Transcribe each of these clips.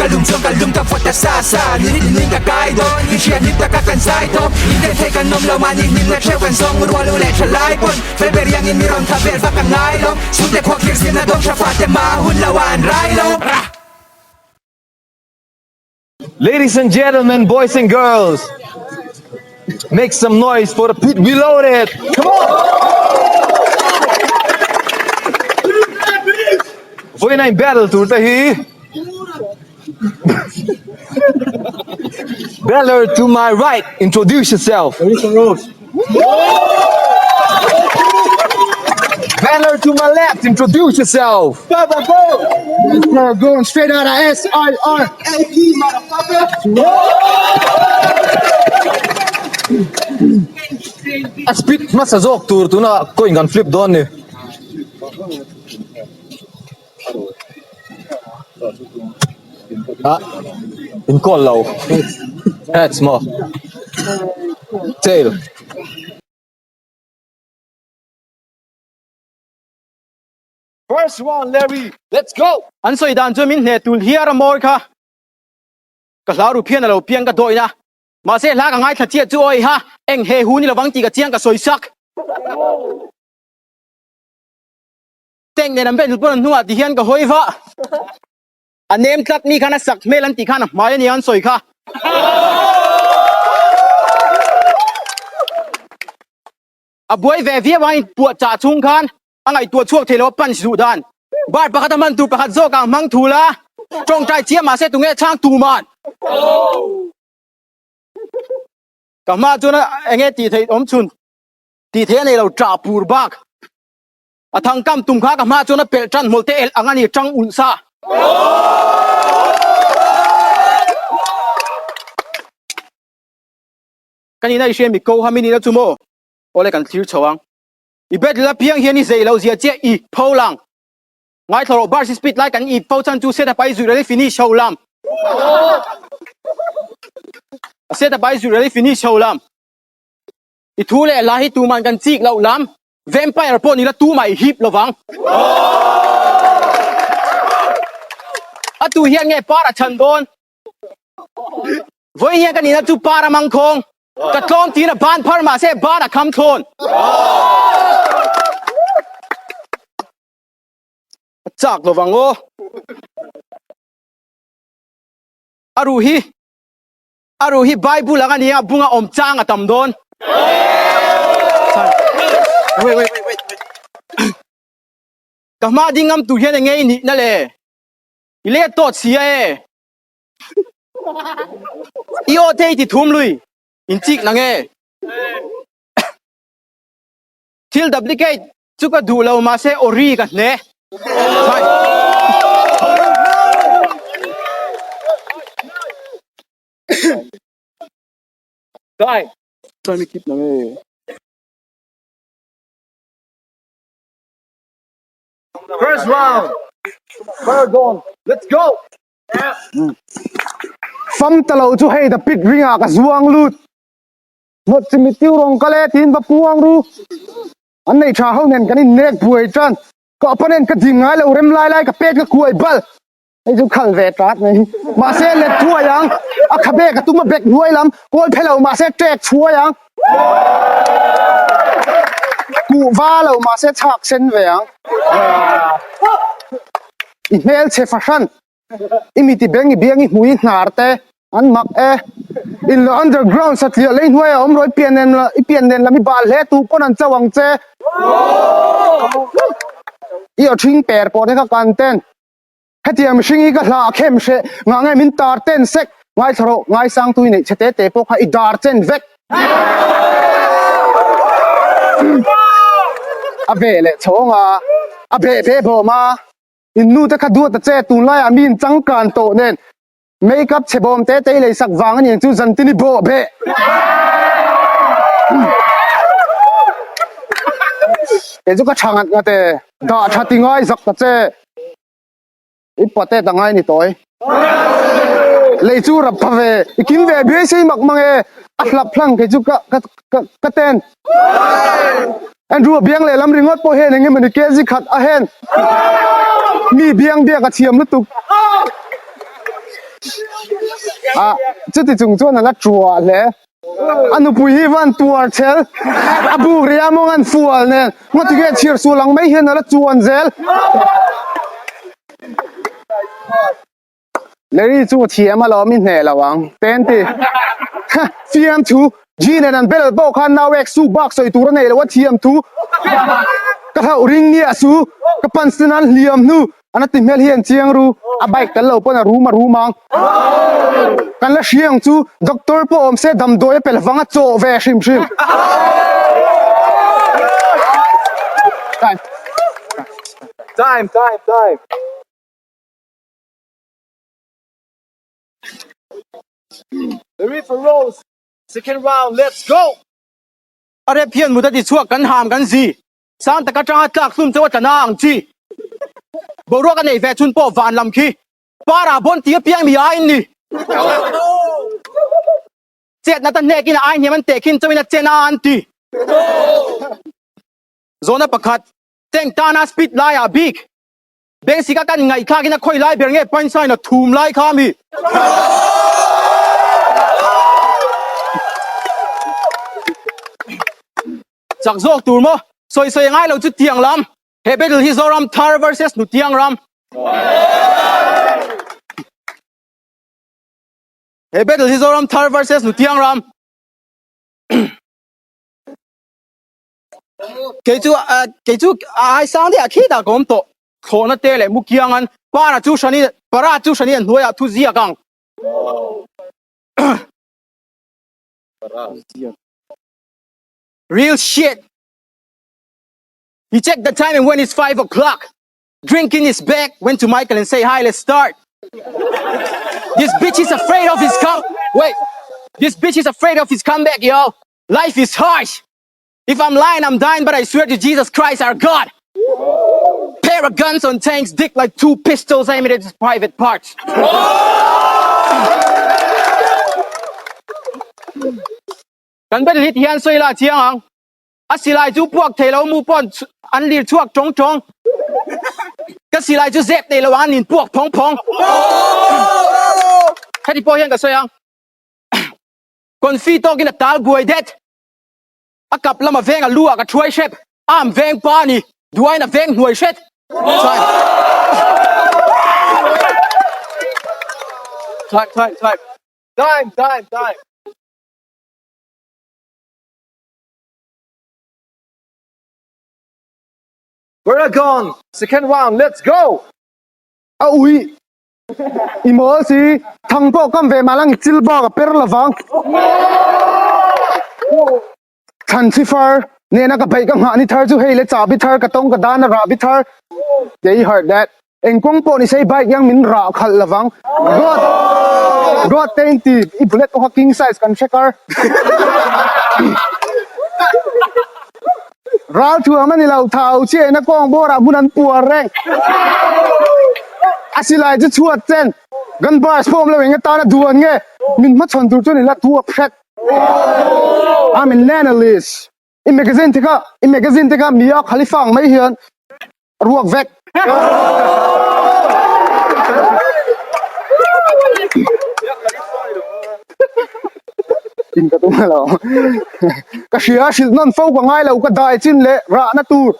kalum chung kalum ka fota sa sa ni ning ka kai do ni chia ni ta ka kan sai to in den te kan nom lo man ni na che kan song ru lu le chalai pon fe ber yang in miron ka ber va kan ngai lo su te khok kir sin na dong sha fa te ma hun lawan rai lo. Ladies and gentlemen, boys and girls, make some noise for the pit reloaded. Come on! Voi na in battle tour tahi. Battler to my right, introduce yourself. Battler to my left, introduce yourself. Going straight out of SIRAP, motherfucker. Speed masazok tour tu na coin gun flip don ni. In call low. Head small. Tail. First one, Larry. Let's go. An soi dan chu min ne tul hiar mor kha ka hlaru phian alo piang ka doina ma se hla ka ngai thachia chu oi ha eng he hu ni lawang ti ka chiang ka soi sak teng ne nam ben pon nuwa ti hian ka hoiwa anem tlak ni khana sak melan ti khana mai ni an soi kha a buai ve via wai pu cha chung khan angai tua chuak thelo pan su dan bar pakhat man tu pakhat zo ka hmang thula trong trai chia ma se tu nge chang tu man ka ma chu na enge ti thei om chun ti the nei lo tra pur bak athang kam tum kha ka ma chu na pel tran molte el angani chang un sa kani nai she mi ko ha mi ni na chu mo ole kan thir chawang I bet la piang hian ni zei lo zia che I pholang ngai thoro bar speed like kan I pho chan chu set up ai zu really finish show lam set up ai zu really finish show lam I thu le la hi tu man kan chik lo lam vampire po ni la tu mai hip lo wang a tu hian nge para chan don voi hian kan ni na chu para mang khong ka tlom ti na ban phar ma se ba na kham thon chak lo wango aruhi bible ang ania bunga om chang atam don wait kama dingam tu hian ngei ni na le ile tot sia e io te ti thum lui in chik na nge til duplicate chuka du lo ma se ori ka ne Dai. Try me keep na me. First round. Paragon. Let's go. Fam talo chu hey the pit ringa ka zuang lut. Not simitiu rong kale tin ba puang ru. An nei tha ho nen kan in nek buai tran. Ko opponent ka dingai lo rem lai ka pet ka kuai bal. Ai chu khal ve trat nei. Ma se le thua yang. A khabe ka tuma bek huai lam. Koi phelo ma se trek chua yang. Ku va lo ma se chak sen ve yang. I mel che fashion. Imiti bengi hui narte an mak in the underground sa Thlir lein huai om roi pian nen la mi bal le tu pon an chawang che io thing per po ne ka content Hetiang singi ka hla khem she nga ngai min tar ten sek ngai thoro ngai sang tu nei chete te po kha I dar chen vek ave le chonga ave bo ma in nu ta khadu ta che tu lai amin chang kan to nen makeup chebom te te le sak wang ani chu zan tini bo be e ju ka changat nga te da thati ngai zak ta che ipote ta ngai ni toy le chu rap phave ikin ve be sei mak mange atlap phlang ke ju ka ten Andrew biang le lam ringot po hen nge mani ke ji khat a hen mi biang bia ka thiam lutuk chút thì chúng chuan là chùa lẽ Nupui Fan tua chel abu ria mong an fual nen ngot ge chir su lang mai hian la chuan zel Larry chu thiam a lo min hne lawang ten ti thiam thu gin and bel bo khan now ex su box soi tur nei lo thiam thu ka thau ring ni asu ka pan sinan liam nu ana ti mel hian chiang ru a bike kan lo pon a ru mang kan la hriang chu doctor po om se dam doi pel wanga cho ve hrim Time. Lareefer rolls. Second round, let's go. Are phian mu ta ti chuak kan ham kan zi sang ta ka tang tlak sum chawa tanang chi boro ka nei ve chun po van lam khi para bon ti piang mi ai ni chet na ta ne kin ai ni man te kin chawina chena an ti zona pakhat teng ta na speed lai a big beng sika kan ngai kha kin a khoi lai ber nge point sign a thum lai kha mi chak zok tur mo soi ngai lo chu tiang lam he battle hi zoram Thlir versus Hetiang ram he battle hi zoram Thlir versus Hetiang ram ke chu ai sang dia khi da gom to khona te le mukiang an para chu shani hnuai a thu zia kang real shit. He checked the time and when it's 5 o'clock. Drinking his back, went to Michael and say, hi, let's start. This bitch is afraid of his This bitch is afraid of his comeback, yo. Life is harsh. If I'm lying, I'm dying, but I swear to Jesus Christ, our God. Paragons on tanks, dick like 2 pistols aimed at his private parts. Kan bet hit hian soi la chiang ang asilai chu puak thelo mu pon an lir chuak chong ka silai chu zep te lo an nin puak phong khati po hian ka soi ang kon fi to gin a tal buai det a kap lama veng a lua ka thuai shep am veng pa ni duai na veng hnuai shet Time. Paragon, second round, let's go. ui imo si thang po kam ve malang chil ba ka per lawang than si far ne na ka bai ka nga ni thar chu hei le cha bi thar ka tong ka dan ra bi thar they heard that eng kong po ni sei bike yang min ra khal lawang god ten ti I bullet ko king size kan checker ral thu man ni lau thau che na kong bo ra bunan puar reng asilai chu chuat chen gan bars pom lo enga ta na duan nge min ma chon tur chu ni la tu phet I'm an analyst in magazine tika mia khalifang mai hian ruak vek in ka tung lo ka shia shil non fo ka ngai lo ka dai chin le ra na tur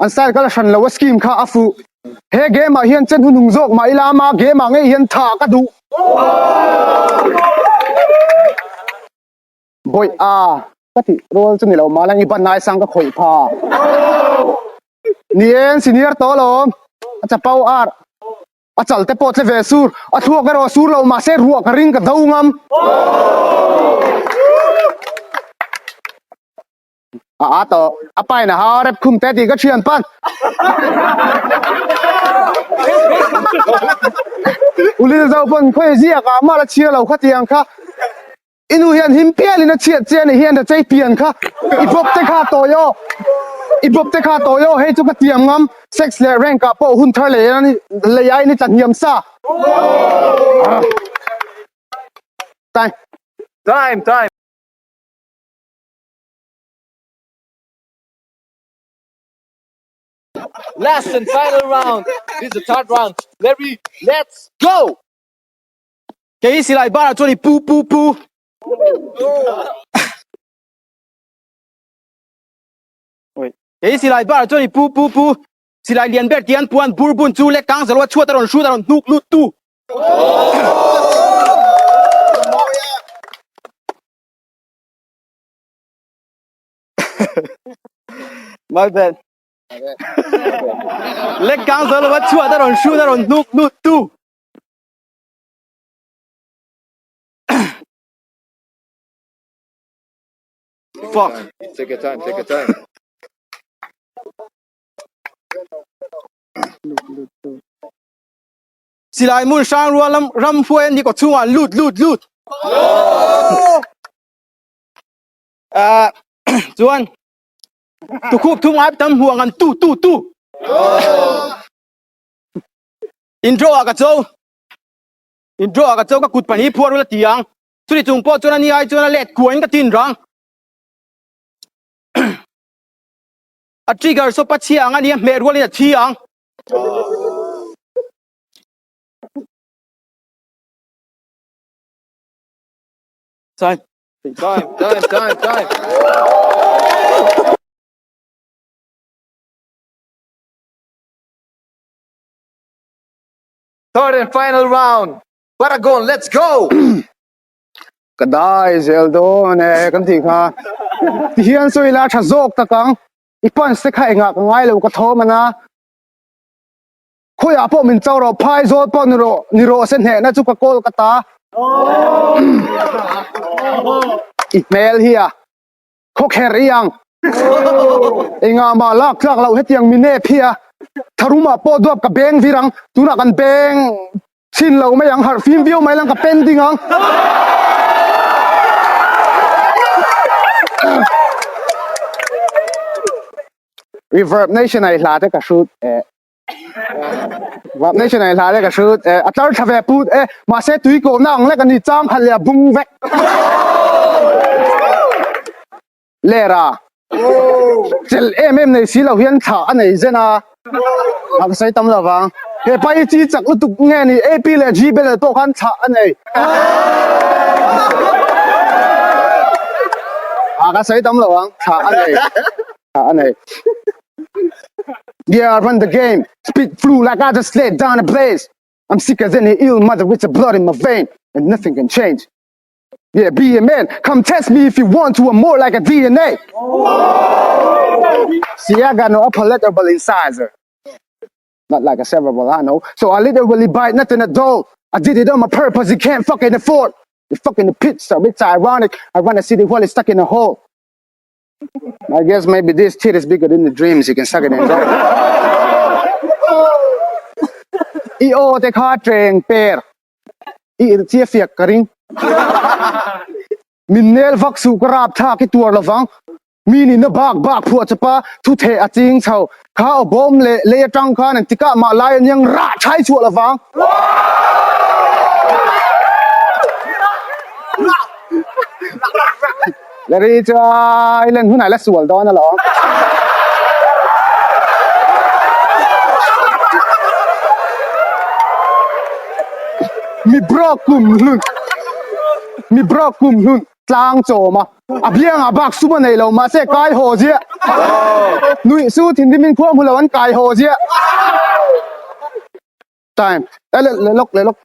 an sai ka la shan lo scheme kha afu he game ma hian chen hunung jok mai la ma game ma nge hian tha ka du boy kati role chu ni lo ma lang I ban nai sang ka khoi pha nien senior to lo acha pau ar achal te pot le ve sur a thuak ka ro sur lo ma se ruak ka ring ka dau ngam to apai na ha rep khum te ti ka thian pan uli zau pon khoi zia ka ma la chia lo Hetiang kha inu hian him pial ina chiat chen hian da chai pian kha ibop te kha to yo hei chu ka tiam ngam sex le rank ka po hun thar le ni le ai ni tan yam sa Time. Last and final round. This is the third round. Larry, let's go. cái gì lại ba cho đi pu pu pu cái gì lại ba cho đi pu pu pu si lại liền bet kian puan burbun chu le kang zalwa chua taron shu taron nuk lut tu my bad le kang zalwa chua taron shu taron nuk lut tu fuck Take your time, take your time. si lại mun sang rua lam ram phuen đi có chung à lut à chuan tu khúc thung áp tâm huang an tu intro à cái châu các cụt pani phua rồi là tiếng chú đi chung po cho anh ai cho anh lẹt cuốn cái tin răng a trigger so pa chiang ani me role na chiang time Third and final round. Paragon, let's go. Kadai zeldo ne kan thi kha hian soi la tha zok ta kang ipan se khai nga ngai lo ka tho mana khoi a po min chaw ro phai zo po ni ro se ne na chu ka kolkata email here khok heriang enga ma lak lo hetiang mine phia tharuma po dop ka beng virang tuna kan beng chin lo mai ang har film view mai lang ka pending ang Reverb Nation này là cái shoot Reverb Nation này là cái shoot à tao thà về put mà sẽ túi cổ nặng lấy cái gì trang hay là bung vẹt lẽ ra chel em này xí là hiền thả anh này thế na à cái tâm là vang cái bài chỉ chắc lúc tục nghe này AP là G bên là tôi khán thả anh này à cái tâm là vang thả anh này Yeah, I run the game. Spit flu like I just laid down a blaze. I'm sick as any ill mother with the blood in my vein, and nothing can change. Yeah, be a man. Come test me if you want to. I'm more like a DNA. See, I got no upper level incisor. Not like a cerebral, I know. So I literally bite nothing at all. I did it on my purpose. You can't fucking afford. You're fucking the pit, so it's ironic. I run a city while it's stuck in a hole. I guess maybe this tit is bigger than the dreams you can suck it and go. Io te kha treng per. I chia fiak karing. Min nel vak su karap tha ki tuar lawang. Mini na bak phua chapa thu the a ching chau. Kha bom le tang kha nan tika ma lai yang ra chai chu lawang. Dari cho lên hôm nay là sủa đó nó lỏng mi bro kum luôn tlang cho mà à biang à bạc su này lâu mà sẽ cài hồ gì nuôi su thì mình khoa mu lâu anh cài hồ gì time lấy lốc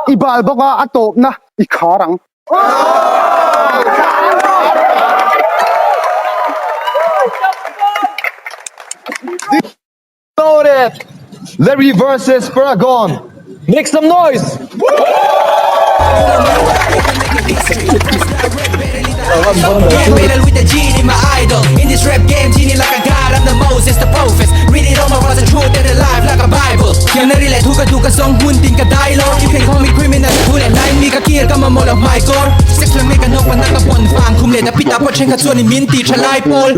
ibal bốc à top na ikharang Loaded. Lareefer versus Paragon. Make some noise. With the genie, my idol. In this rap game, genie like a god, I'm the Moses, the prophet. Read it all my words and truth, they're alive like a Bible. Can I relate who ka song hun ting ka dialogue? You can call me criminal, who let line me ka kill, come a mall of my core. Sex la make a knock, man, naka pon fan, kum le, na pita po chen ka chuan, ni minti, chalai pol.